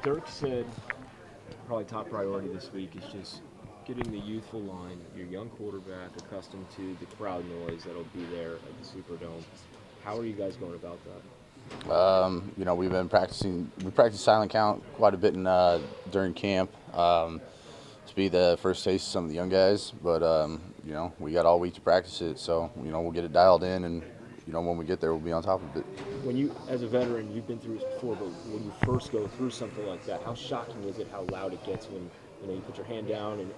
Dirk said probably top priority this week is just getting the youthful line, your young quarterback, accustomed to the crowd noise that'll be there at the Superdome. How are you guys going about that? We've been practicing. We practice silent count quite a bit during camp to be the first taste of some of the young guys. But we got all week to practice it, so we'll get it dialed in, and when we get there, we'll be on top of it. When you, as a veteran, you've been through this before, but when you first go through something like that, how shocking is it how loud it gets when you put your hand down and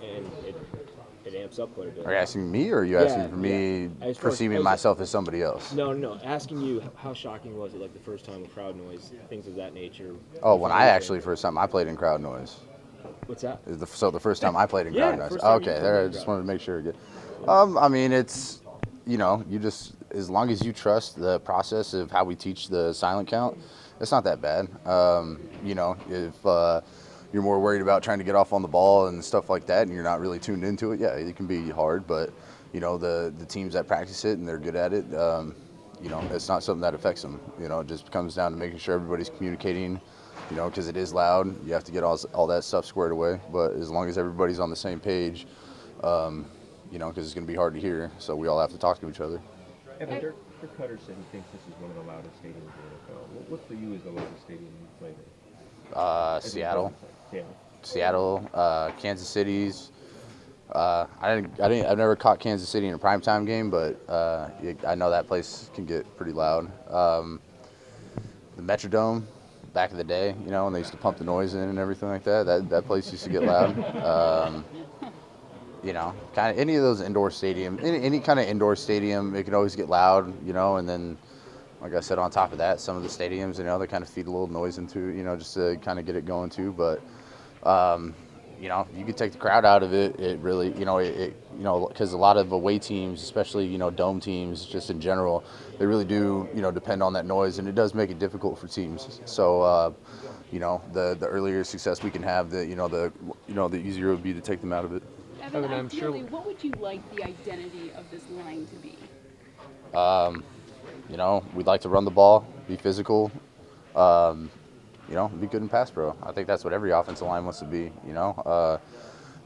it amps up quite a bit? Are you asking me, or are you asking for me perceiving myself as somebody else? No. Asking you, how shocking was it, like the first time with crowd noise, things of that nature? Oh, when I actually first time I played in crowd noise. What's that? So the first time I played in crowd noise. Okay, there. I just wanted to make sure. It's you just, as long as you trust the process of how we teach the silent count, it's not that bad. If you're more worried about trying to get off on the ball and stuff like that, and you're not really tuned into it, yeah, it can be hard. But the teams that practice it and they're good at it, it's not something that affects them. It just comes down to making sure everybody's communicating. Because it is loud, you have to get all that stuff squared away. But as long as everybody's on the same page, because it's going to be hard to hear, so we all have to talk to each other. Evan, Dirk Cutter said he thinks this is one of the loudest stadiums in the NFL. What for you is the loudest stadium you played in? Seattle. Yeah. Seattle, Kansas City's. I've never caught Kansas City in a primetime game, but I know that place can get pretty loud. The Metrodome, back in the day, when they used to pump the noise in and everything like that, that place used to get loud. Kind of any of those indoor stadium, any kind of indoor stadium, it can always get loud, and then, like I said, on top of that, some of the stadiums, they kind of feed a little noise into, just to kind of get it going too. But, you could take the crowd out of it. It really, because a lot of away teams, especially, dome teams, just in general, they really do, depend on that noise, and it does make it difficult for teams. So, the earlier success we can have, the easier it would be to take them out of it. Evan, ideally, what would you like the identity of this line to be? We'd like to run the ball, be physical, be good in pass pro. I think that's what every offensive line wants to be,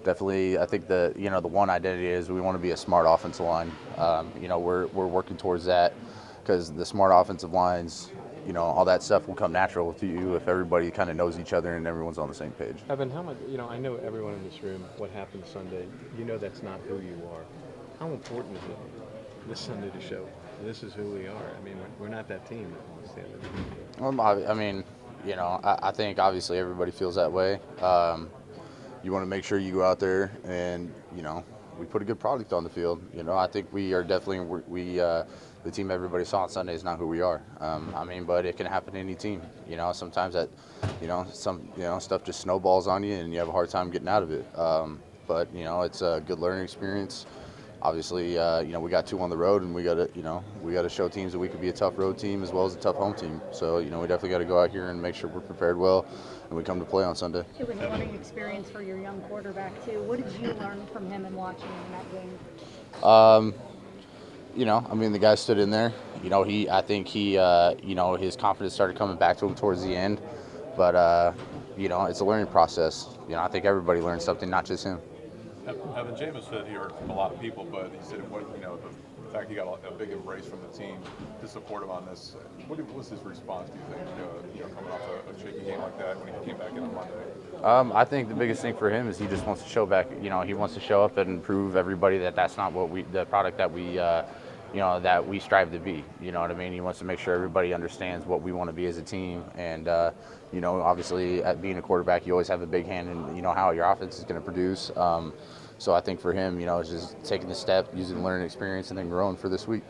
Definitely, I think the one identity is we want to be a smart offensive line. We're working towards that because the smart offensive lines, all that stuff will come natural to you if everybody kind of knows each other and everyone's on the same page. Evan, how much, I know everyone in this room, what happened Sunday, that's not who you are. How important is it this Sunday to show this is who we are? I mean, we're not that team at the end of the day. I think obviously everybody feels that way. You want to make sure you go out there and, we put a good product on the field. I think we are definitely, the team everybody saw on Sunday is not who we are. But it can happen to any team. Sometimes that, stuff just snowballs on you and you have a hard time getting out of it. But it's a good learning experience. Obviously, we got 2 on the road, and we got to show teams that we could be a tough road team as well as a tough home team. So, we definitely got to go out here and make sure we're prepared well, and we come to play on Sunday. It was a learning experience for your young quarterback too. What did you learn from him and watching him in that game? The guy stood in there. I think his confidence started coming back to him towards the end. But, it's a learning process. I think everybody learns something, not just him. Kevin Jameson said he heard from a lot of people, but he said the fact he got a big embrace from the team to support him on this. What was his response, do you think, coming off a shaky game like that when he came back in on Monday? I think the biggest thing for him is he just wants to show back. He wants to show up and prove everybody that that's not what the product that we that we strive to be. You know what I mean? He wants to make sure everybody understands what we want to be as a team. And, obviously, at being a quarterback, you always have a big hand in, how your offense is going to produce. So I think for him, it's just taking the step, using the learning experience, and then growing for this week.